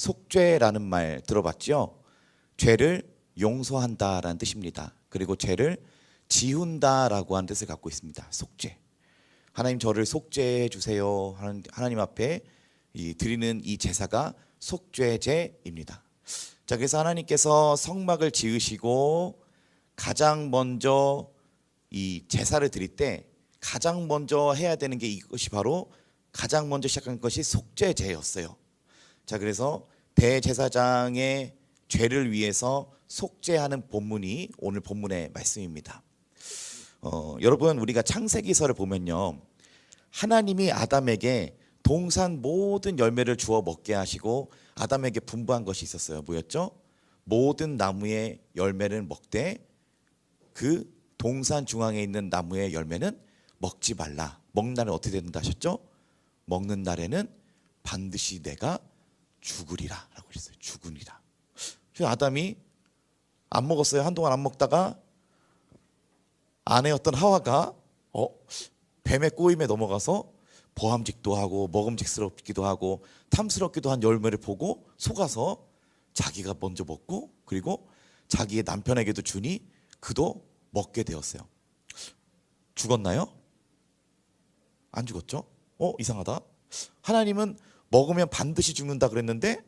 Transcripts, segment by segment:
속죄라는 말 들어봤죠? 죄를 용서한다라는 뜻입니다. 그리고 죄를 지운다라고 하는 뜻을 갖고 있습니다. 속죄. 하나님 저를 속죄해 주세요. 하나님 앞에 드리는 이 제사가 속죄제입니다. 자, 그래서 하나님께서 성막을 지으시고 가장 먼저 이 제사를 드릴 때 가장 먼저 해야 되는 게 이것이 바로 가장 먼저 시작한 것이 속죄제였어요. 자, 그래서 대제사장의 죄를 위해서 속죄하는 본문이 오늘 본문의 말씀입니다. 여러분, 우리가 창세기서를 보면요, 하나님이 아담에게 동산 모든 열매를 주어 먹게 하시고 아담에게 분부한 것이 있었어요. 뭐였죠? 모든 나무의 열매를 먹되 그 동산 중앙에 있는 나무의 열매는 먹지 말라. 먹는 날은 어떻게 된다 하셨죠? 먹는 날에는 반드시 내가 죽으리라 라고 했어요. 죽으리라. 그래서 아담이 안 먹었어요. 한동안 안 먹다가 아내였던 하와가 뱀의 꼬임에 넘어가서 보암직도 하고 먹음직스럽기도 하고 탐스럽기도 한 열매를 보고 속아서 자기가 먼저 먹고 그리고 자기의 남편에게도 주니 그도 먹게 되었어요. 죽었나요? 안 죽었죠? 이상하다. 하나님은 먹으면 반드시 죽는다 그랬는데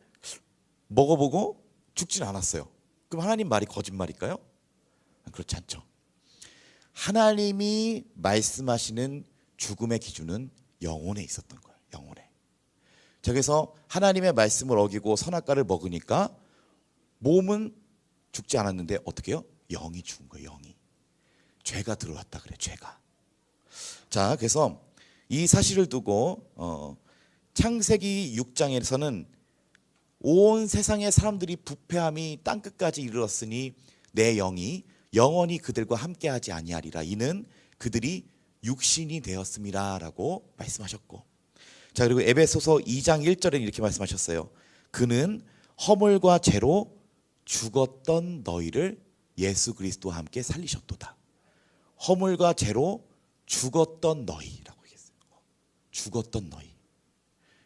먹어보고 죽진 않았어요. 그럼 하나님 말이 거짓말일까요? 그렇지 않죠. 하나님이 말씀하시는 죽음의 기준은 영혼에 있었던 거예요. 영혼에. 자, 그래서 하나님의 말씀을 어기고 선악과를 먹으니까 몸은 죽지 않았는데 어떻게 해요? 영이 죽은 거예요. 영이. 죄가 들어왔다 그래. 죄가. 자, 그래서 이 사실을 두고 창세기 6장에서는 온 세상의 사람들이 부패함이 땅끝까지 이르렀으니 내 영이 영원히 그들과 함께하지 아니하리라. 이는 그들이 육신이 되었음이라 라고 말씀하셨고, 자, 그리고 에베소서 2장 1절에 이렇게 말씀하셨어요. 그는 허물과 죄로 죽었던 너희를 예수 그리스도와 함께 살리셨도다. 허물과 죄로 죽었던 너희라고 얘기했어요. 죽었던 너희.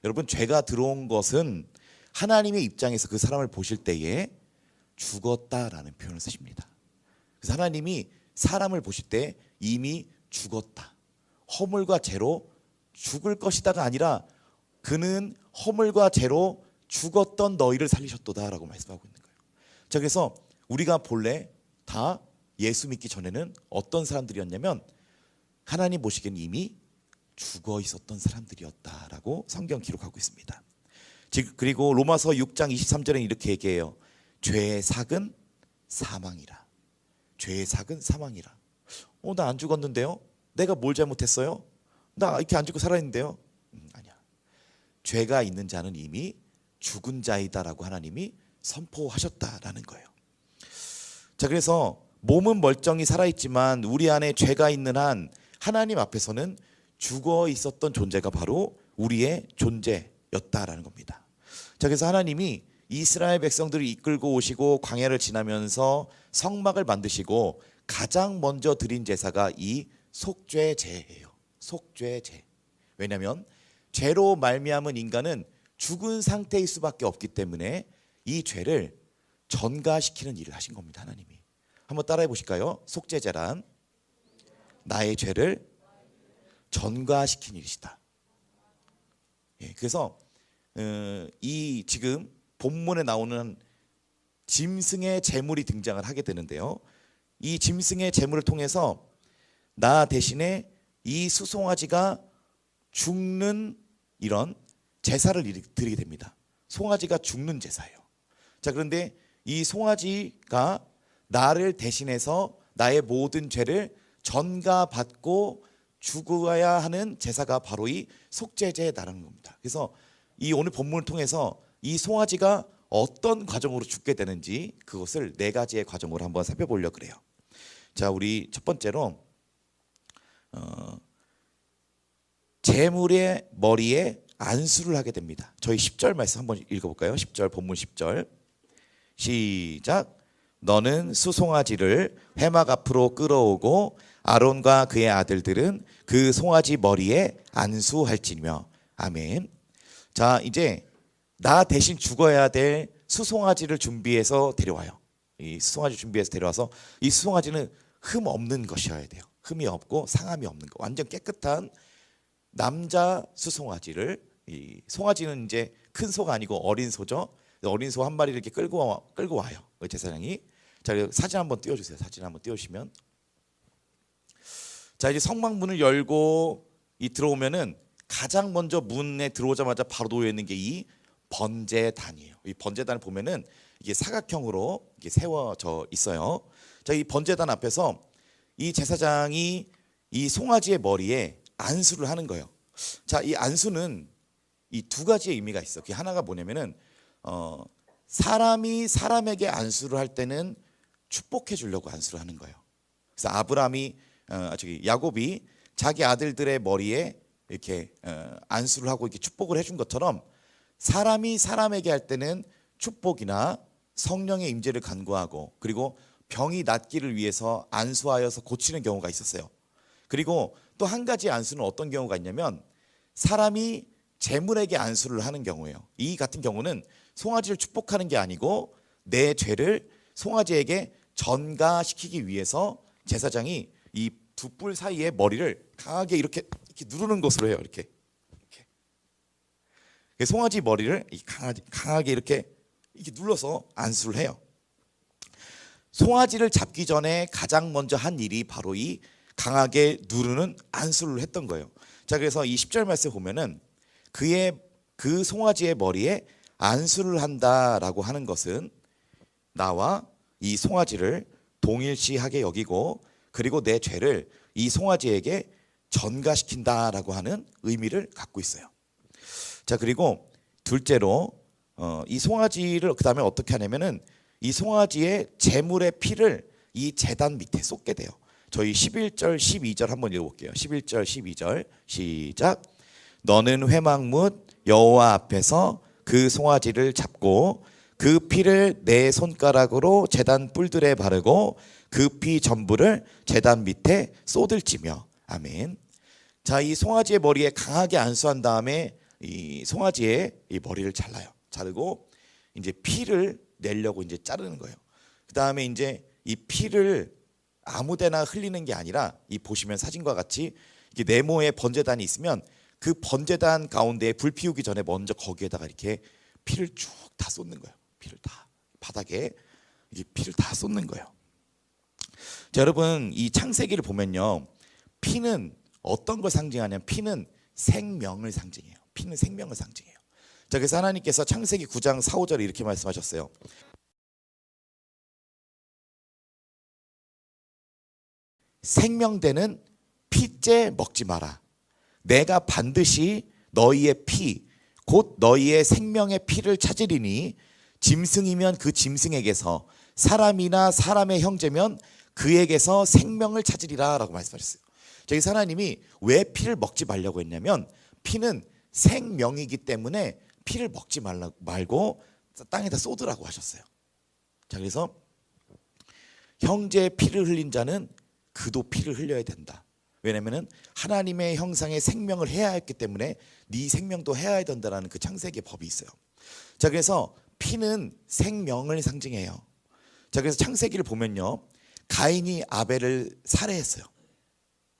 여러분, 죄가 들어온 것은 하나님의 입장에서 그 사람을 보실 때에 죽었다라는 표현을 쓰십니다. 그래서 하나님이 사람을 보실 때 이미 죽었다. 허물과 죄로 죽을 것이다가 아니라 그는 허물과 죄로 죽었던 너희를 살리셨도다라고 말씀하고 있는 거예요. 자, 그래서 우리가 본래 다 예수 믿기 전에는 어떤 사람들이었냐면 하나님 보시기에는 이미 죽어 있었던 사람들이었다라고 성경 기록하고 있습니다. 그리고 로마서 6장 23절에 이렇게 얘기해요. 죄의 삭은 사망이라. 죄의 삭은 사망이라. 나 안 죽었는데요? 내가 뭘 잘못했어요? 나 이렇게 안 죽고 살아있는데요? 아니야. 죄가 있는 자는 이미 죽은 자이다라고 하나님이 선포하셨다라는 거예요. 자, 그래서 몸은 멀쩡히 살아있지만 우리 안에 죄가 있는 한 하나님 앞에서는 죽어 있었던 존재가 바로 우리의 존재였다라는 겁니다. 자, 그래서 하나님이 이스라엘 백성들을 이끌고 오시고 광야를 지나면서 성막을 만드시고 가장 먼저 드린 제사가 이 속죄제예요. 속죄제. 왜냐하면 죄로 말미암은 인간은 죽은 상태일 수밖에 없기 때문에 이 죄를 전가시키는 일을 하신 겁니다. 하나님이. 한번 따라해 보실까요? 속죄제란 나의 죄를 전가시킨 일이시다. 그래서 이 지금 본문에 나오는 짐승의 제물이 등장을 하게 되는데요. 이 짐승의 제물을 통해서 나 대신에 이 수송아지가 죽는 이런 제사를 드리게 됩니다. 송아지가 죽는 제사예요. 자, 그런데 이 송아지가 나를 대신해서 나의 모든 죄를 전가받고 죽어야 하는 제사가 바로 이 속죄제라는 겁니다. 그래서 이 오늘 본문을 통해서 이 송아지가 어떤 과정으로 죽게 되는지 그것을 네 가지의 과정으로 한번 살펴보려고 그래요. 자, 우리 첫 번째로 제물의 머리에 안수를 하게 됩니다. 저희 10절 말씀 한번 읽어볼까요? 10절 본문 10절 시작. 너는 수송아지를 회막 앞으로 끌어오고 아론과 그의 아들들은 그 송아지 머리에 안수할지니며. 아멘. 자, 이제 나 대신 죽어야 될 수송아지를 준비해서 데려와요. 이 수송아지 준비해서 데려와서 이 수송아지는 흠 없는 것이어야 돼요. 흠이 없고 상함이 없는 거, 완전 깨끗한 남자 수송아지를, 이 송아지는 이제 큰 소가 아니고 어린 소죠. 어린 소 한 마리를 이렇게 끌고 와요. 제사장이. 자, 사진 한번 띄워주세요. 사진 한번 띄우시면, 자, 이제 성막문을 열고 들어오면은 가장 먼저 문에 들어오자마자 바로 놓여 있는 게 이 번제단이에요. 이 번제단을 보면은 이게 사각형으로 이게 세워져 있어요. 자, 이 번제단 앞에서 이 제사장이 이 송아지의 머리에 안수를 하는 거예요. 자, 이 안수는 이 두 가지의 의미가 있어. 그 하나가 뭐냐면은 사람이 사람에게 안수를 할 때는 축복해 주려고 안수를 하는 거예요. 그래서 야곱이 자기 아들들의 머리에 이렇게 안수를 하고 이렇게 축복을 해준 것처럼, 사람이 사람에게 할 때는 축복이나 성령의 임재를 간구하고, 그리고 병이 낫기를 위해서 안수하여서 고치는 경우가 있었어요. 그리고 또 한 가지 안수는 어떤 경우가 있냐면, 사람이 재물에게 안수를 하는 경우예요. 이 같은 경우는 송아지를 축복하는 게 아니고 내 죄를 송아지에게 전가시키기 위해서 제사장이 이 두 뿔 사이에 머리를 강하게 이렇게 누르는 것으로 해요. 이렇게. 송아지 머리를 강하게 이렇게 눌러서 안수를 해요. 송아지를 잡기 전에 가장 먼저 한 일이 바로 이 강하게 누르는 안수를 했던 거예요. 자, 그래서 이 10절 말씀 보면은 그 송아지의 머리에 안수를 한다라고 하는 것은 나와 이 송아지를 동일시하게 여기고, 그리고 내 죄를 이 송아지에게 전가시킨다라고 하는 의미를 갖고 있어요. 자, 그리고 둘째로 이 송아지를 그다음에 어떻게 하냐면은 이 송아지의 제물의 피를 이 제단 밑에 쏟게 돼요. 저희 11절 12절 한번 읽어볼게요. 11절 12절 시작. 너는 회막문 여호와 앞에서 그 송아지를 잡고 그 피를 내 손가락으로 제단 뿔들에 바르고 그 피 전부를 제단 밑에 쏟을지며. 아멘. 자, 이 송아지의 머리에 강하게 안수한 다음에 이 송아지의 이 머리를 잘라요. 자르고 이제 피를 내려고 이제 자르는 거예요. 그 다음에 이제 이 피를 아무데나 흘리는 게 아니라, 이 보시면 사진과 같이 이게 네모의 번제단이 있으면 그 번제단 가운데 불 피우기 전에 먼저 거기에다가 이렇게 피를 쭉 다 쏟는 거예요. 피를 다 바닥에 이게 피를 다 쏟는 거예요. 자, 여러분, 이 창세기를 보면요, 피는 어떤 걸 상징하냐면 피는 생명을 상징해요. 피는 생명을 상징해요. 자, 그래서 하나님께서 창세기 9장 4, 5절에 이렇게 말씀하셨어요. 생명되는 피째 먹지 마라. 내가 반드시 너희의 피 곧 너희의 생명의 피를 찾으리니 짐승이면 그 짐승에게서, 사람이나 사람의 형제면 그에게서 생명을 찾으리라 라고 말씀하셨어요. 저기 하나님이 왜 피를 먹지 말라고 했냐면, 피는 생명이기 때문에 피를 먹지 말고 땅에다 쏟으라고 하셨어요. 자, 그래서 형제의 피를 흘린 자는 그도 피를 흘려야 된다. 왜냐하면 하나님의 형상의 생명을 해야 했기 때문에 네 생명도 해야 된다라는 그 창세기의 법이 있어요. 자, 그래서 피는 생명을 상징해요. 자, 그래서 창세기를 보면요, 가인이 아벨을 살해했어요.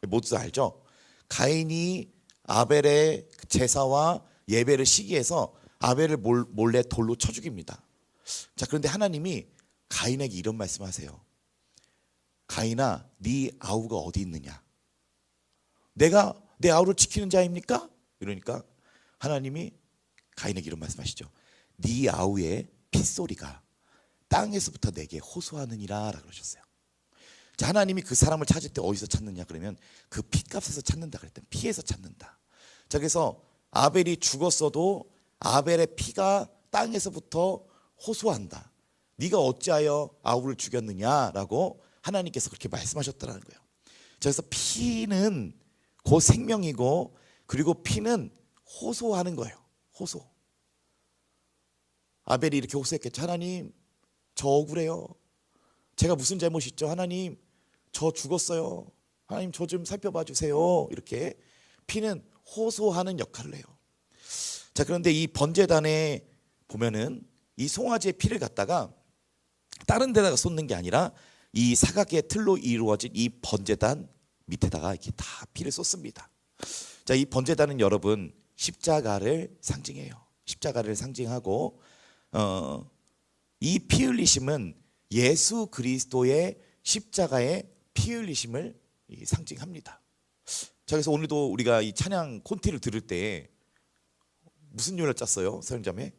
모두 다 알죠? 가인이 아벨의 제사와 예배를 시기해서 아벨을 몰래 돌로 쳐 죽입니다. 자, 그런데 하나님이 가인에게 이런 말씀하세요. 가인아, 네 아우가 어디 있느냐? 내가 내 아우를 지키는 자입니까? 이러니까 하나님이 가인에게 이런 말씀하시죠. 네 아우의 핏소리가 땅에서부터 내게 호소하느니라 라고 그러셨어요. 자, 하나님이 그 사람을 찾을 때 어디서 찾느냐 그러면 그 피값에서 찾는다 그랬더니 피에서 찾는다. 자, 그래서 아벨이 죽었어도 아벨의 피가 땅에서부터 호소한다. 네가 어찌하여 아우를 죽였느냐라고 하나님께서 그렇게 말씀하셨다는 거예요. 그래서 피는 곧 생명이고, 그리고 피는 호소하는 거예요. 호소. 아벨이 이렇게 호소했겠죠. 하나님, 저 억울해요. 제가 무슨 잘못이 있죠? 하나님, 저 죽었어요. 하나님, 저 좀 살펴봐 주세요. 이렇게 피는 호소하는 역할을 해요. 자, 그런데 이 번제단에 보면은 이 송아지의 피를 갖다가 다른 데다가 쏟는 게 아니라 이 사각의 틀로 이루어진 이 번제단 밑에다가 이렇게 다 피를 쏟습니다. 자, 이 번제단은 여러분 십자가를 상징해요. 십자가를 상징하고 이 피 흘리심은 예수 그리스도의 십자가의 피 흘리심을 상징합니다. 자, 그래서 오늘도 우리가 이 찬양 콘티를 들을 때 무슨 노래를 짰어요, 서영자매?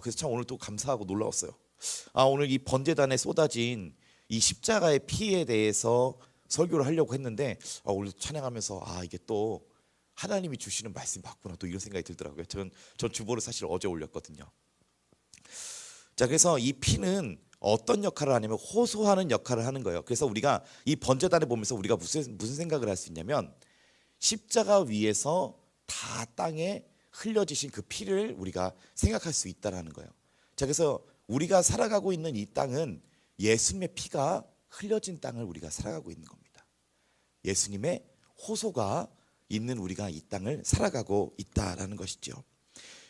그래서 참 오늘 또 감사하고 놀라웠어요. 오늘 이 번제단에 쏟아진 이 십자가의 피에 대해서 설교를 하려고 했는데 오늘 찬양하면서 이게 또 하나님이 주시는 말씀 맞구나 또 이런 생각이 들더라고요. 전 주보를 사실 어제 올렸거든요. 자, 그래서 이 피는 어떤 역할을 하냐면 호소하는 역할을 하는 거예요. 그래서 우리가 이 번제단을 보면서 우리가 무슨 생각을 할 수 있냐면 십자가 위에서 다 땅에 흘려지신 그 피를 우리가 생각할 수 있다라는 거예요. 자, 그래서 우리가 살아가고 있는 이 땅은 예수님의 피가 흘려진 땅을 우리가 살아가고 있는 겁니다. 예수님의 호소가 있는 우리가 이 땅을 살아가고 있다라는 것이죠.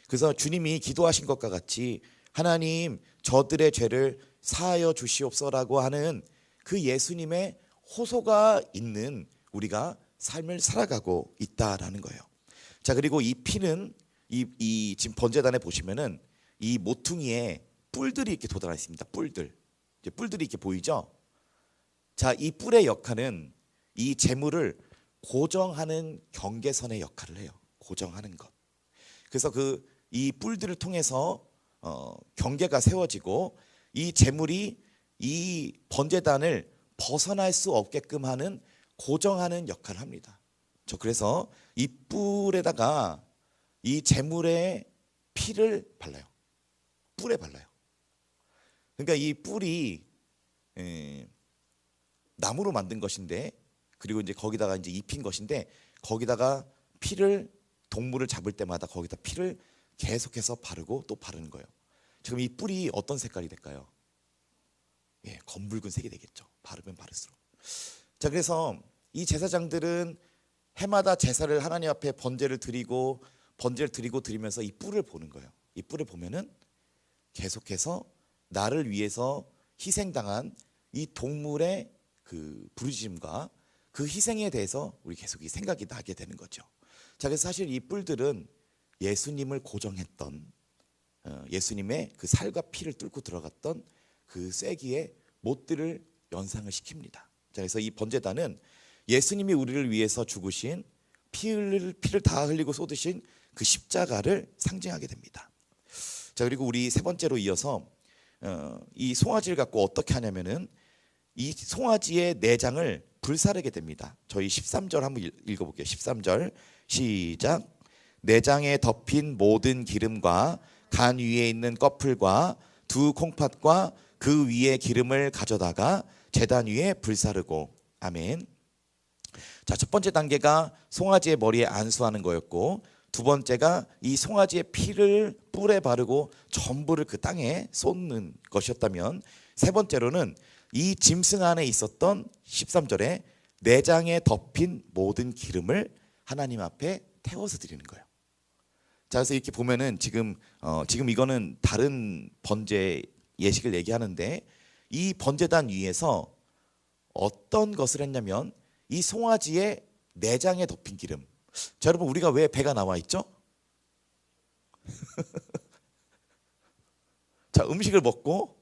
그래서 주님이 기도하신 것과 같이 하나님 저들의 죄를 사하여 주시옵소서라고 하는 그 예수님의 호소가 있는 우리가 삶을 살아가고 있다라는 거예요. 자, 그리고 이 피는 이 지금 번제단에 보시면은 이 모퉁이에 뿔들이 이렇게 돋아나 있습니다. 뿔들이 이렇게 보이죠? 자, 이 뿔의 역할은 이 재물을 고정하는 경계선의 역할을 해요. 고정하는 것. 그래서 이 뿔들을 통해서 경계가 세워지고 이 재물이 이 번제단을 벗어날 수 없게끔 하는 고정하는 역할을 합니다. 그래서 이 뿔에다가 이 재물의 피를 발라요. 뿔에 발라요. 그러니까 이 뿔이 나무로 만든 것인데, 그리고 이제 거기다가 이제 입힌 것인데, 거기다가 피를 동물을 잡을 때마다 거기다 피를 계속해서 바르고 또 바르는 거예요. 지금 이 뿔이 어떤 색깔이 될까요? 검붉은 색이 되겠죠. 바르면 바를수록. 자, 그래서 이 제사장들은 해마다 제사를 하나님 앞에 번제를 드리고 드리면서 이 뿔을 보는 거예요. 이 뿔을 보면은 계속해서 나를 위해서 희생당한 이 동물의 그 부르짖음과 그 희생에 대해서 우리 계속 이 생각이 나게 되는 거죠. 자, 그래서 사실 이 뿔들은 예수님을 고정했던 예수님의 그 살과 피를 뚫고 들어갔던 그 쐐기의 못들을 연상을 시킵니다. 자, 그래서 이 번제단은 예수님이 우리를 위해서 죽으신 피를 다 흘리고 쏟으신 그 십자가를 상징하게 됩니다. 자, 그리고 우리 세 번째로 이어서 이 송아지를 갖고 어떻게 하냐면은 이 송아지의 내장을 불사르게 됩니다. 저희 13절 한번 읽어볼게요. 13절 시작. 내장에 덮인 모든 기름과 간 위에 있는 꺼풀과 두 콩팥과 그 위에 기름을 가져다가 제단 위에 불사르고. 아멘. 자, 첫 번째 단계가 송아지의 머리에 안수하는 거였고, 두 번째가 이 송아지의 피를 뿔에 바르고 전부를 그 땅에 쏟는 것이었다면, 세 번째로는 이 짐승 안에 있었던 13절에 내장에 덮인 모든 기름을 하나님 앞에 태워서 드리는 거예요. 자, 그래서 이렇게 보면은 지금 이거는 다른 번제 예식을 얘기하는데, 이 번제단 위에서 어떤 것을 했냐면 이 송아지의 내장에 덮인 기름. 자, 여러분, 우리가 왜 배가 나와 있죠? 자, 음식을 먹고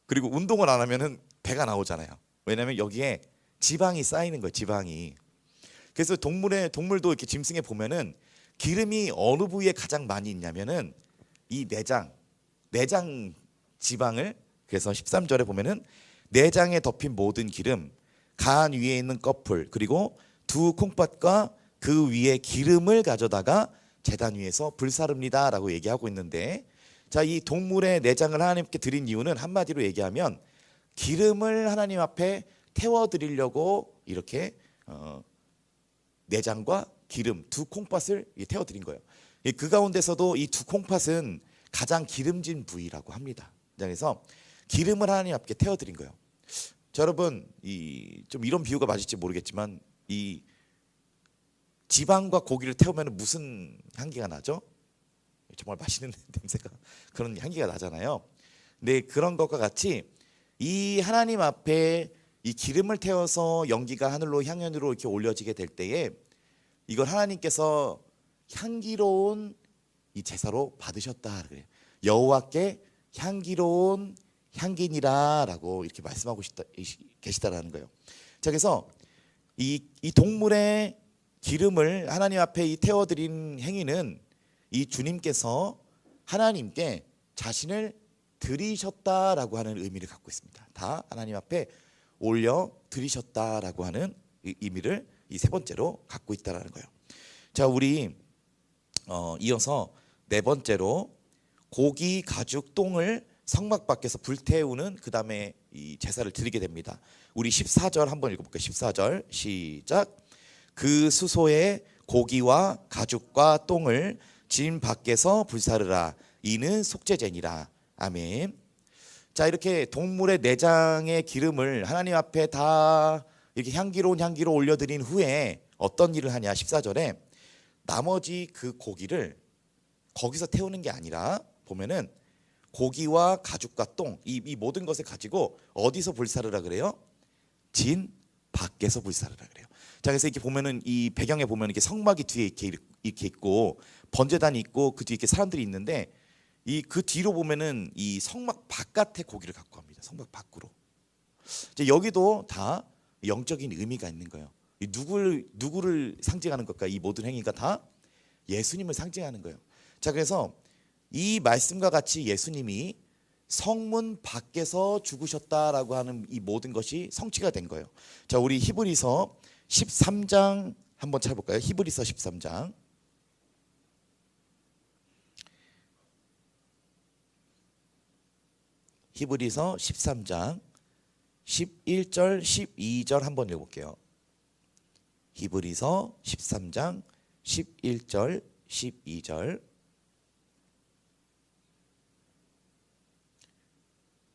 그리고 운동을 안 하면은 배가 나오잖아요. 왜냐하면 여기에 지방이 쌓이는 거예요. 지방이. 그래서 동물도 이렇게 짐승에 보면은 기름이 어느 부위에 가장 많이 있냐면은 이 내장 지방을, 그래서 13절에 보면은 내장에 덮인 모든 기름, 간 위에 있는 꺼풀, 그리고 두 콩팥과 그 위에 기름을 가져다가 제단 위에서 불사릅니다라고 얘기하고 있는데, 자, 이 동물의 내장을 하나님께 드린 이유는 한마디로 얘기하면 기름을 하나님 앞에 태워 드리려고 이렇게 내장과 기름 두 콩팥을 태워 드린 거예요. 그 가운데서도 이 두 콩팥은 가장 기름진 부위라고 합니다. 그래서 기름을 하나님 앞에 태워 드린 거예요. 자, 여러분, 좀 이런 비유가 맞을지 모르겠지만 이 지방과 고기를 태우면 무슨 향기가 나죠? 정말 맛있는 냄새가 그런 향기가 나잖아요. 근데 그런 것과 같이 이 하나님 앞에 이 기름을 태워서 연기가 하늘로 향연으로 이렇게 올려지게 될 때에 이걸 하나님께서 향기로운 이 제사로 받으셨다 그래요. 여호와께 향기로운 향기니라라고 이렇게 말씀하고 계시다라는 거예요. 자, 그래서 이 동물의 기름을 하나님 앞에 이 태워드린 행위는 이 주님께서 하나님께 자신을 드리셨다라고 하는 의미를 갖고 있습니다. 다 하나님 앞에 올려 드리셨다라고 하는 의미를 이 세 번째로 갖고 있다라는 거예요. 자, 우리 이어서 네 번째로 고기, 가죽, 똥을 성막 밖에서 불태우는 그 다음에 이 제사를 드리게 됩니다. 우리 14절 한번 읽어볼게요. 14절 시작. 그 수소에 고기와 가죽과 똥을 진 밖에서 불사르라. 이는 속죄제니라. 아멘. 자, 이렇게 동물의 내장의 기름을 하나님 앞에 다 이렇게 향기로운 향기로 올려드린 후에 어떤 일을 하냐. 14절에 나머지 그 고기를 거기서 태우는 게 아니라 보면은 고기와 가죽과 똥 이 모든 것을 가지고 어디서 불사르라 그래요? 진 밖에서 불사르라 그래요. 자, 그래서 이렇게 보면은 이 배경에 보면 이렇게 성막이 뒤에 이렇게 있고 번제단이 있고 그 뒤에 이렇게 사람들이 있는데 이 그 뒤로 보면은 이 성막 바깥에 고기를 갖고 갑니다. 성막 밖으로. 이제 여기도 다 영적인 의미가 있는 거예요. 이 누구를 상징하는 것과 이 모든 행위가 다 예수님을 상징하는 거예요. 자, 그래서 이 말씀과 같이 예수님이 성문 밖에서 죽으셨다라고 하는 이 모든 것이 성취가 된 거예요. 자, 우리 히브리서 13장 한번 찾아볼까요? 히브리서 13장. 히브리서 13장 11절 12절 한번 읽어볼게요. 히브리서 13장 11절 12절.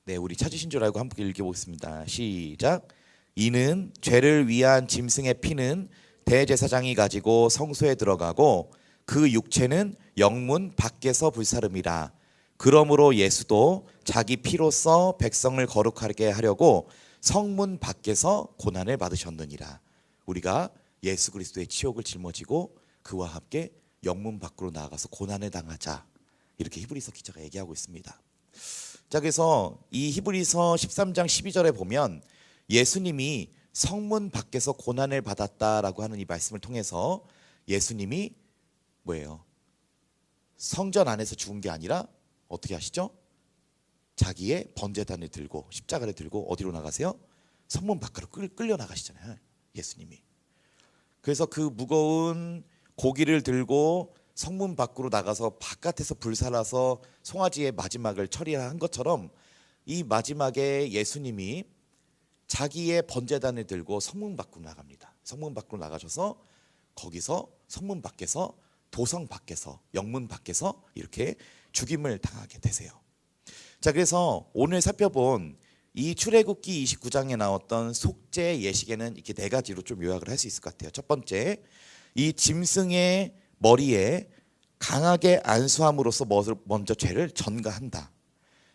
네, 우리 찾으신 줄 알고 함께 읽어보겠습니다. 시작. 이는 죄를 위한 짐승의 피는 대제사장이 가지고 성소에 들어가고 그 육체는 영문 밖에서 불사름이라. 그러므로 예수도 자기 피로써 백성을 거룩하게 하려고 성문 밖에서 고난을 받으셨느니라. 우리가 예수 그리스도의 치욕을 짊어지고 그와 함께 영문 밖으로 나아가서 고난을 당하자. 이렇게 히브리서 기자가 얘기하고 있습니다. 자, 그래서 이 히브리서 13장 12절에 보면 예수님이 성문 밖에서 고난을 받았다라고 하는 이 말씀을 통해서 예수님이 뭐예요? 성전 안에서 죽은 게 아니라 어떻게 하시죠? 자기의 번제단을 들고 십자가를 들고 어디로 나가세요? 성문 밖으로 끌려 나가시잖아요. 예수님이. 그래서 그 무거운 고기를 들고 성문 밖으로 나가서 바깥에서 불살라서 송아지의 마지막을 처리한 것처럼 이 마지막에 예수님이 자기의 번제단을 들고 성문 밖으로 나갑니다. 성문 밖으로 나가셔서 거기서 성문 밖에서 도성 밖에서 영문 밖에서 이렇게 죽임을 당하게 되세요. 자, 그래서 오늘 살펴본 이 출애굽기 29장에 나왔던 속죄 예식에는 이렇게 네 가지로 좀 요약을 할 수 있을 것 같아요. 첫 번째, 이 짐승의 머리에 강하게 안수함으로써 먼저 죄를 전가한다.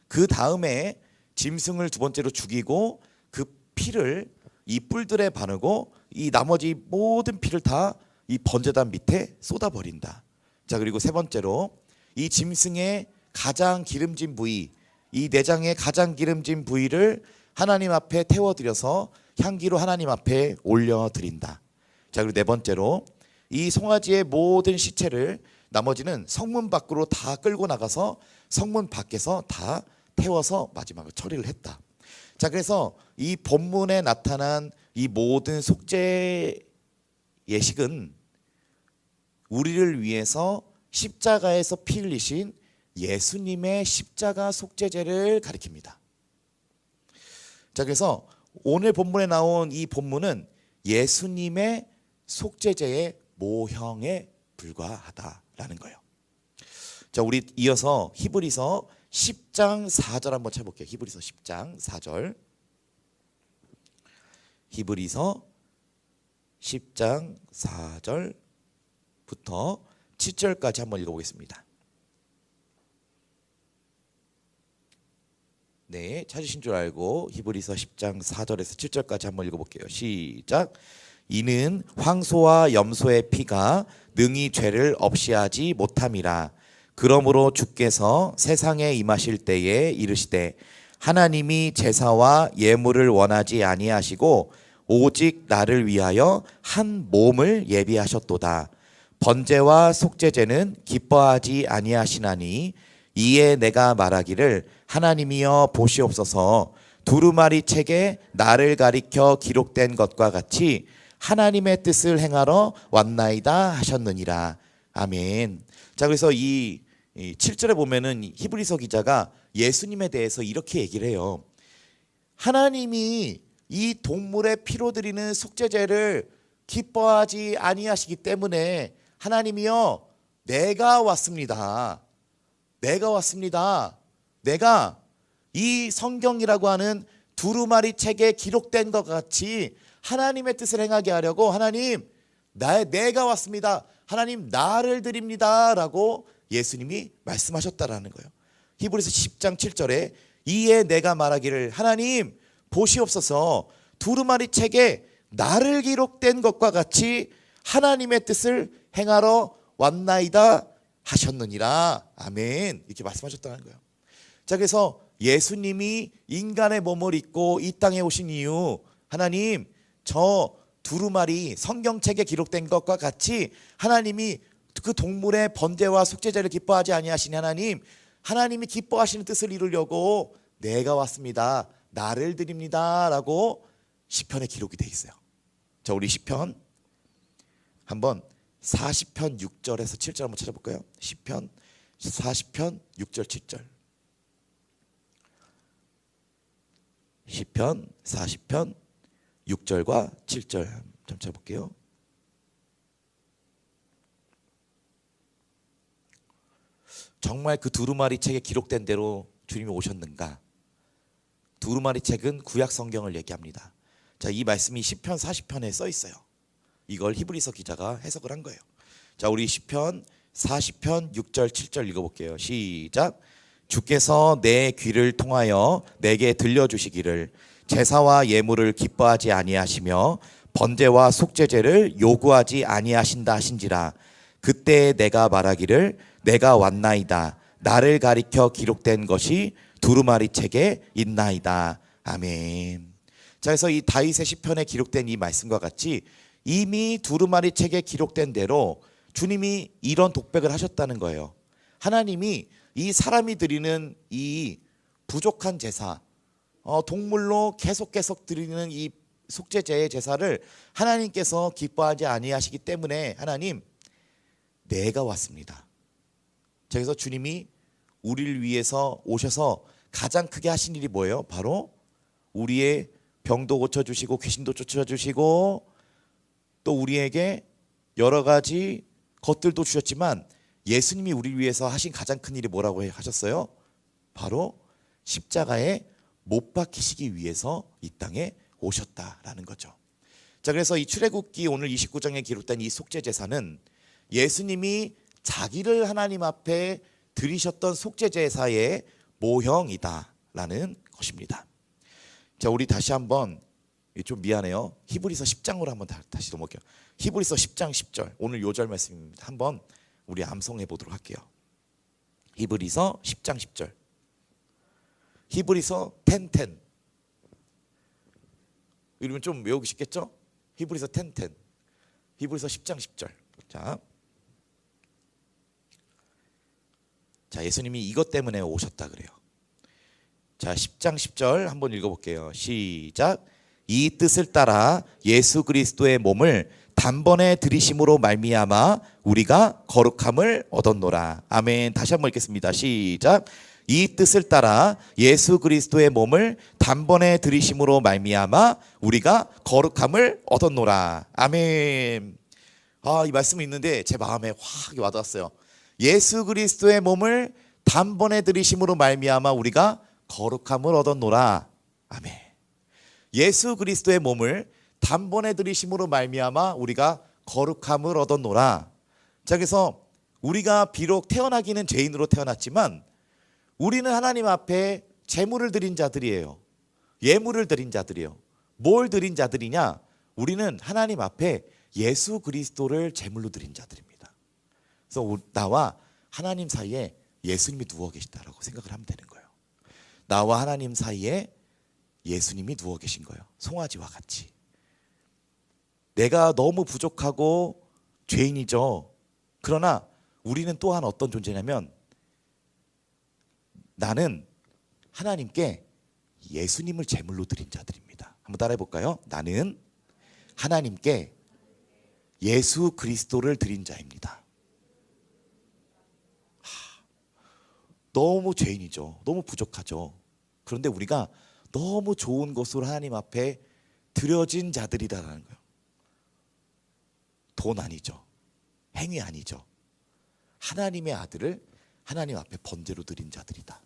그 다음에 짐승을 두 번째로 죽이고 그 피를 이 뿔들에 바르고 이 나머지 모든 피를 다 이 번제단 밑에 쏟아버린다. 자, 그리고 세 번째로 이 짐승의 가장 기름진 부위, 이 내장의 가장 기름진 부위를 하나님 앞에 태워드려서 향기로 하나님 앞에 올려드린다. 자, 그리고 네 번째로 이 송아지의 모든 시체를 나머지는 성문 밖으로 다 끌고 나가서 성문 밖에서 다 태워서 마지막으로 처리를 했다. 자, 그래서 이 본문에 나타난 이 모든 속죄 예식은 우리를 위해서 십자가에서 피 흘리신 예수님의 십자가 속죄제를 가리킵니다. 자, 그래서 오늘 본문에 나온 이 본문은 예수님의 속죄제의 모형에 불과하다라는 거예요. 자, 우리 이어서 히브리서 10장 4절 한번 찾아볼게요. 히브리서 10장 4절. 히브리서 10장 4절부터 7절까지 한번 읽어보겠습니다. 네, 찾으신 줄 알고 히브리서 10장 4절에서 7절까지 한번 읽어볼게요. 시작. 이는 황소와 염소의 피가 능히 죄를 없이 하지 못함이라. 그러므로 주께서 세상에 임하실 때에 이르시되 하나님이 제사와 예물을 원하지 아니하시고 오직 나를 위하여 한 몸을 예비하셨도다. 번제와 속죄제는 기뻐하지 아니하시나니 이에 내가 말하기를 하나님이여 보시옵소서. 두루마리 책에 나를 가리켜 기록된 것과 같이 하나님의 뜻을 행하러 왔나이다 하셨느니라. 아멘. 자, 그래서 이 7절에 보면은 히브리서 기자가 예수님에 대해서 이렇게 얘기를 해요. 하나님이 이 동물의 피로 드리는 속죄제를 기뻐하지 아니하시기 때문에 하나님이여 내가 왔습니다. 내가 왔습니다. 내가 이 성경이라고 하는 두루마리 책에 기록된 것 같이 하나님의 뜻을 행하게 하려고 하나님 내가 왔습니다. 하나님 나를 드립니다 라고 예수님이 말씀하셨다라는 거예요. 히브리서 10장 7절에 이에 내가 말하기를 하나님 보시옵소서. 두루마리 책에 나를 기록된 것과 같이 하나님의 뜻을 행하러 왔나이다 하셨느니라. 아멘. 이렇게 말씀하셨다는 거예요. 자, 그래서 예수님이 인간의 몸을 입고 이 땅에 오신 이유, 하나님 저 두루마리 성경책에 기록된 것과 같이 하나님이 그 동물의 번제와 속죄제를 기뻐하지 아니하시니 하나님이 기뻐하시는 뜻을 이루려고 내가 왔습니다. 나를 드립니다 라고 시편에 기록이 돼 있어요. 자, 우리 시편 한번 40편 6절에서 7절 한번 찾아볼까요? 시편 40편 6절 7절. 시편 40편 6절과 7절 좀 찾아볼게요. 정말 그 두루마리 책에 기록된 대로 주님이 오셨는가? 두루마리 책은 구약 성경을 얘기합니다. 자, 이 말씀이 시편 40편에 써 있어요. 이걸 히브리서 기자가 해석을 한 거예요. 자, 우리 시편 40편 6절 7절 읽어볼게요. 시작. 주께서 내 귀를 통하여 내게 들려주시기를 제사와 예물을 기뻐하지 아니하시며 번제와 속죄제를 요구하지 아니하신다 하신지라. 그때 내가 말하기를 내가 왔나이다. 나를 가리켜 기록된 것이 두루마리 책에 있나이다. 아멘. 자, 그래서 이 다윗의 시편에 기록된 이 말씀과 같이 이미 두루마리 책에 기록된 대로 주님이 이런 독백을 하셨다는 거예요. 하나님이 이 사람이 드리는 이 부족한 제사, 동물로 계속 드리는 이 속죄제의 제사를 하나님께서 기뻐하지 아니하시기 때문에 하나님 내가 왔습니다. 그래서 주님이 우리를 위해서 오셔서 가장 크게 하신 일이 뭐예요? 바로 우리의 병도 고쳐주시고 귀신도 쫓아주시고 또 우리에게 여러 가지 것들도 주셨지만 예수님이 우리를 위해서 하신 가장 큰 일이 뭐라고 하셨어요? 바로 십자가에 못 박히시기 위해서 이 땅에 오셨다라는 거죠. 자, 그래서 이 출애굽기 오늘 29장에 기록된 이 속죄제사는 예수님이 자기를 하나님 앞에 드리셨던 속죄제사의 모형이다라는 것입니다. 자, 우리 다시 한번 좀 미안해요. 히브리서 10장으로 한번 다시 넘어갈게요. 히브리서 10장 10절 오늘 요절 말씀입니다. 한번 우리 암송해 보도록 할게요. 히브리서 10장 10절. 히브리서 10:10. 이러면 좀 외우기 쉽겠죠? 히브리서 10:10. 히브리서 10장 10절. 자, 예수님이 이것 때문에 오셨다 그래요. 자, 10장 10절 한번 읽어볼게요. 시작. 이 뜻을 따라 예수 그리스도의 몸을 단번에 들이심으로 말미암아 우리가 거룩함을 얻었노라. 아멘. 다시 한번 읽겠습니다. 시작. 이 뜻을 따라 예수 그리스도의 몸을 단번에 들이심으로 말미암아 우리가 거룩함을 얻었노라. 아멘. 이 말씀이 있는데 제 마음에 확 와닿았어요. 예수 그리스도의 몸을 단번에 들이심으로 말미암아 우리가 거룩함을 얻었노라. 아멘. 예수 그리스도의 몸을 단번에 들이심으로 말미암아 우리가 거룩함을 얻었노라. 자, 그래서 우리가 비록 태어나기는 죄인으로 태어났지만 우리는 하나님 앞에 제물을 드린 자들이에요. 예물을 드린 자들이에요. 뭘 드린 자들이냐? 우리는 하나님 앞에 예수 그리스도를 제물로 드린 자들입니다. 그래서 나와 하나님 사이에 예수님이 누워 계시다라고 생각을 하면 되는 거예요. 나와 하나님 사이에 예수님이 누워 계신 거예요. 송아지와 같이. 내가 너무 부족하고 죄인이죠. 그러나 우리는 또한 어떤 존재냐면 나는 하나님께 예수님을 제물로 드린 자들입니다. 한번 따라해 볼까요? 나는 하나님께 예수 그리스도를 드린 자입니다. 너무 죄인이죠. 너무 부족하죠. 그런데 우리가 너무 좋은 것으로 하나님 앞에 드려진 자들이라는 거예요. 돈 아니죠. 행위 아니죠. 하나님의 아들을 하나님 앞에 번제로 드린 자들이다.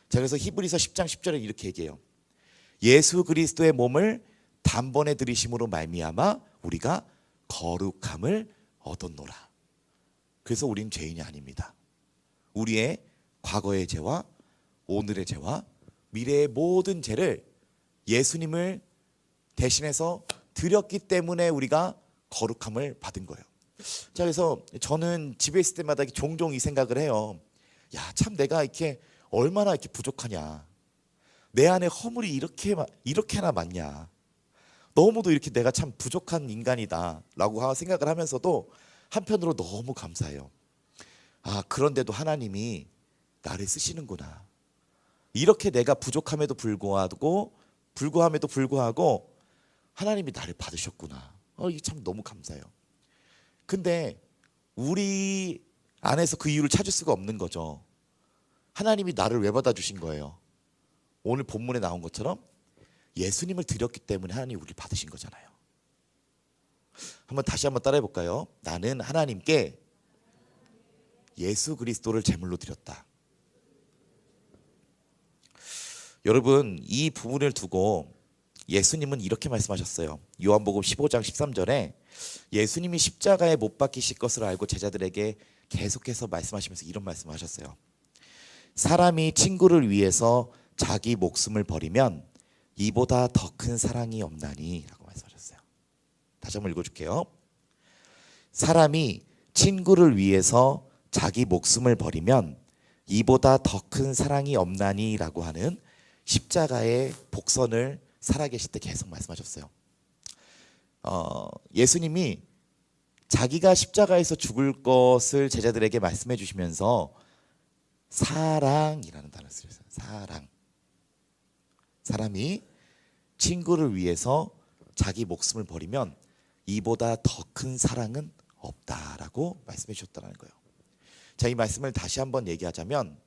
자, 그래서 히브리서 10장 10절에 이렇게 얘기해요. 예수 그리스도의 몸을 단번에 들이심으로 말미암아 우리가 거룩함을 얻었노라. 그래서 우린 죄인이 아닙니다. 우리의 과거의 죄와 오늘의 죄와 미래의 모든 죄를 예수님을 대신해서 드렸기 때문에 우리가 거룩함을 받은 거예요. 자, 그래서 저는 집에 있을 때마다 종종 이 생각을 해요. 야, 참 내가 이렇게 얼마나 이렇게 부족하냐. 내 안에 허물이 이렇게나 많냐. 너무도 이렇게 내가 참 부족한 인간이다라고 생각을 하면서도 한편으로 너무 감사해요. 아, 그런데도 하나님이 나를 쓰시는구나. 이렇게 내가 부족함에도 불구하고 하나님이 나를 받으셨구나. 이게 참 너무 감사해요. 근데 우리 안에서 그 이유를 찾을 수가 없는 거죠. 하나님이 나를 왜 받아주신 거예요? 오늘 본문에 나온 것처럼 예수님을 드렸기 때문에 하나님이 우리를 받으신 거잖아요. 다시 한번 따라해 볼까요? 나는 하나님께 예수 그리스도를 제물로 드렸다. 여러분, 이 부분을 두고 예수님은 이렇게 말씀하셨어요. 요한복음 15장 13절에 예수님이 십자가에 못 박히실 것을 알고 제자들에게 계속해서 말씀하시면서 이런 말씀을 하셨어요. 사람이 친구를 위해서 자기 목숨을 버리면 이보다 더 큰 사랑이 없나니 라고 말씀하셨어요. 다시 한번 읽어줄게요. 사람이 친구를 위해서 자기 목숨을 버리면 이보다 더 큰 사랑이 없나니 라고 하는 십자가의 복선을 살아계실 때 계속 말씀하셨어요. 예수님이 자기가 십자가에서 죽을 것을 제자들에게 말씀해 주시면서 사랑이라는 단어를 쓰셨어요. 사랑. 사람이 친구를 위해서 자기 목숨을 버리면 이보다 더 큰 사랑은 없다라고 말씀해 주셨다는 거예요. 자, 이 말씀을 다시 한번 얘기하자면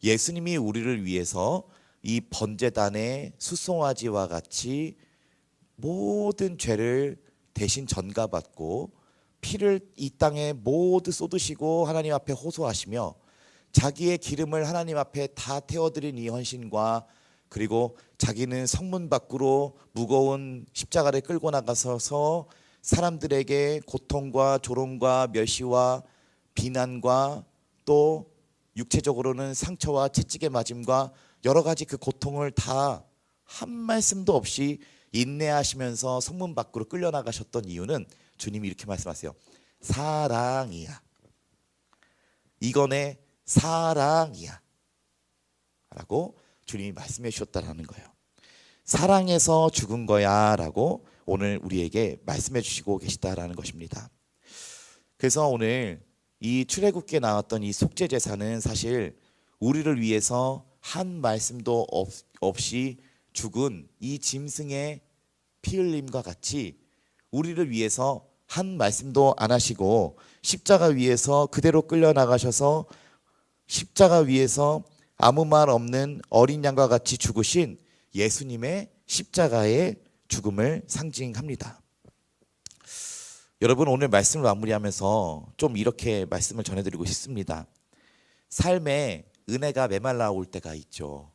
예수님이 우리를 위해서 이 번제단의 수송아지와 같이 모든 죄를 대신 전가받고 피를 이 땅에 모두 쏟으시고 하나님 앞에 호소하시며 자기의 기름을 하나님 앞에 다 태워드린 이 헌신과 그리고 자기는 성문 밖으로 무거운 십자가를 끌고 나가서 사람들에게 고통과 조롱과 멸시와 비난과 또 육체적으로는 상처와 채찍의 맞음과 여러 가지 그 고통을 다 한 말씀도 없이 인내하시면서 성문 밖으로 끌려나가셨던 이유는 주님이 이렇게 말씀하세요. 사랑이야. 이건 사랑이야 라고 주님이 말씀해 주셨다는 거예요. 사랑해서 죽은 거야 라고 오늘 우리에게 말씀해 주시고 계시다라는 것입니다. 그래서 오늘 이 출애굽기에 나왔던 이 속죄제사는 사실 우리를 위해서 한 말씀도 없이 죽은 이 짐승의 피 흘림과 같이 우리를 위해서 한 말씀도 안 하시고 십자가 위에서 그대로 끌려나가셔서 십자가 위에서 아무 말 없는 어린 양과 같이 죽으신 예수님의 십자가의 죽음을 상징합니다. 여러분, 오늘 말씀을 마무리하면서 좀 이렇게 말씀을 전해드리고 싶습니다. 삶에 은혜가 메말라 올 때가 있죠.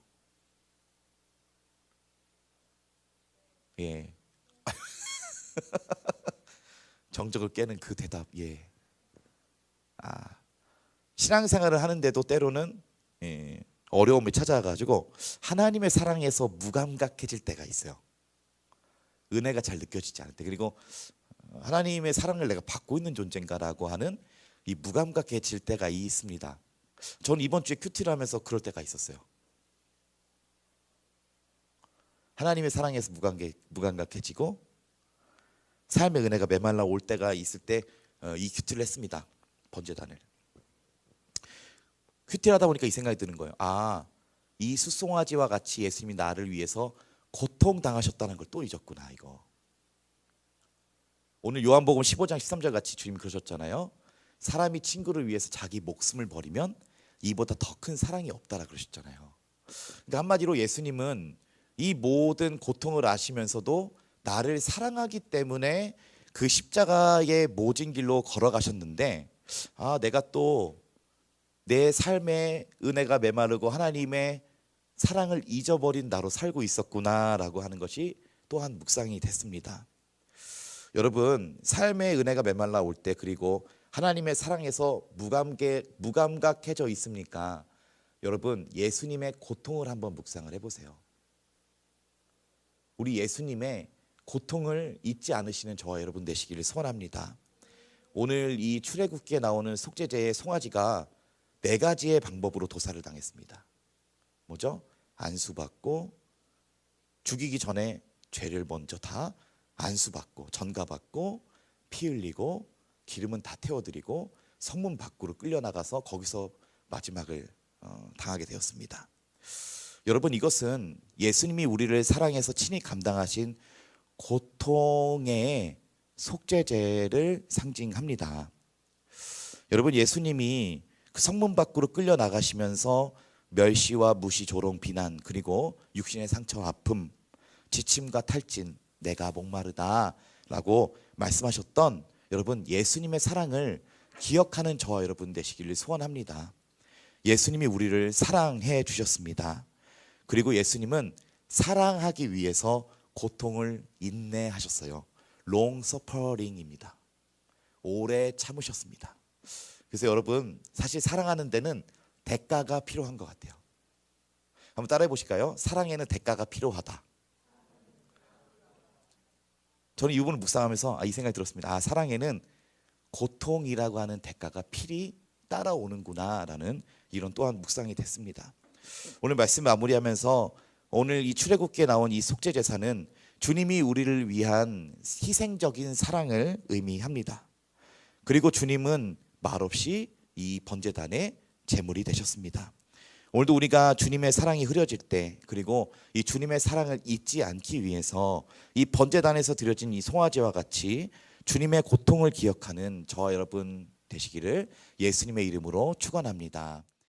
예. 정적을 깨는 그 대답. 예. 신앙생활을 하는데도 때로는 어려움을 찾아가지고 하나님의 사랑에서 무감각해질 때가 있어요. 은혜가 잘 느껴지지 않을 때, 그리고 하나님의 사랑을 내가 받고 있는 존재인가라고 하는 이 무감각해질 때가 있습니다. 저는 이번 주에 큐티를 하면서 그럴 때가 있었어요. 하나님의 사랑에서 무감각해지고 삶의 은혜가 메말라 올 때가 있을 때 이 큐티를 했습니다. 번제단을. 큐티를 하다 보니까 이 생각이 드는 거예요. 이 숫송아지와 같이 예수님이 나를 위해서 고통당하셨다는 걸 또 잊었구나. 이거 오늘 요한복음 15장 13절 같이 주님이 그러셨잖아요. 사람이 친구를 위해서 자기 목숨을 버리면 이보다 더 큰 사랑이 없다라 그러셨잖아요. 그러니까 한마디로 예수님은 이 모든 고통을 아시면서도 나를 사랑하기 때문에 그 십자가의 모진 길로 걸어가셨는데, 내가 또 내 삶의 은혜가 메마르고 하나님의 사랑을 잊어버린 나로 살고 있었구나라고 하는 것이 또한 묵상이 됐습니다. 여러분, 삶의 은혜가 메말라 올 때, 그리고 하나님의 사랑에서 무감각해져 있습니까? 여러분, 예수님의 고통을 한번 묵상을 해보세요. 우리 예수님의 고통을 잊지 않으시는 저와 여러분 되시기를 소원합니다. 오늘 이 출애굽기에 나오는 속죄제의 송아지가 4가지의 방법으로 도살을 당했습니다. 뭐죠? 안수받고, 죽이기 전에 죄를 먼저 다 안수받고 전가받고 피 흘리고 기름은 다 태워드리고 성문 밖으로 끌려나가서 거기서 마지막을 당하게 되었습니다. 여러분, 이것은 예수님이 우리를 사랑해서 친히 감당하신 고통의 속죄제를 상징합니다. 여러분, 예수님이 그 성문 밖으로 끌려나가시면서 멸시와 무시, 조롱, 비난, 그리고 육신의 상처와 아픔, 지침과 탈진, 내가 목마르다 라고 말씀하셨던, 여러분, 예수님의 사랑을 기억하는 저와 여러분 되시기를 소원합니다. 예수님이 우리를 사랑해 주셨습니다. 그리고 예수님은 사랑하기 위해서 고통을 인내하셨어요. long suffering입니다. 오래 참으셨습니다. 그래서 여러분, 사실 사랑하는 데는 대가가 필요한 것 같아요. 한번 따라해 보실까요? 사랑에는 대가가 필요하다. 저는 이 부분을 묵상하면서 이 생각이 들었습니다. 사랑에는 고통이라고 하는 대가가 필히 따라오는구나라는 이런 또한 묵상이 됐습니다. 오늘 말씀 마무리하면서 오늘 이 출애굽기에 나온 이 속죄제사는 주님이 우리를 위한 희생적인 사랑을 의미합니다. 그리고 주님은 말없이 이 번제단의 제물이 되셨습니다. 오늘도 우리가 주님의 사랑이 흐려질 때, 그리고 이 주님의 사랑을 잊지 않기 위해서 이 번제단에서 드려진 이 송아지와 같이 주님의 고통을 기억하는 저와 여러분 되시기를 예수님의 이름으로 축원합니다.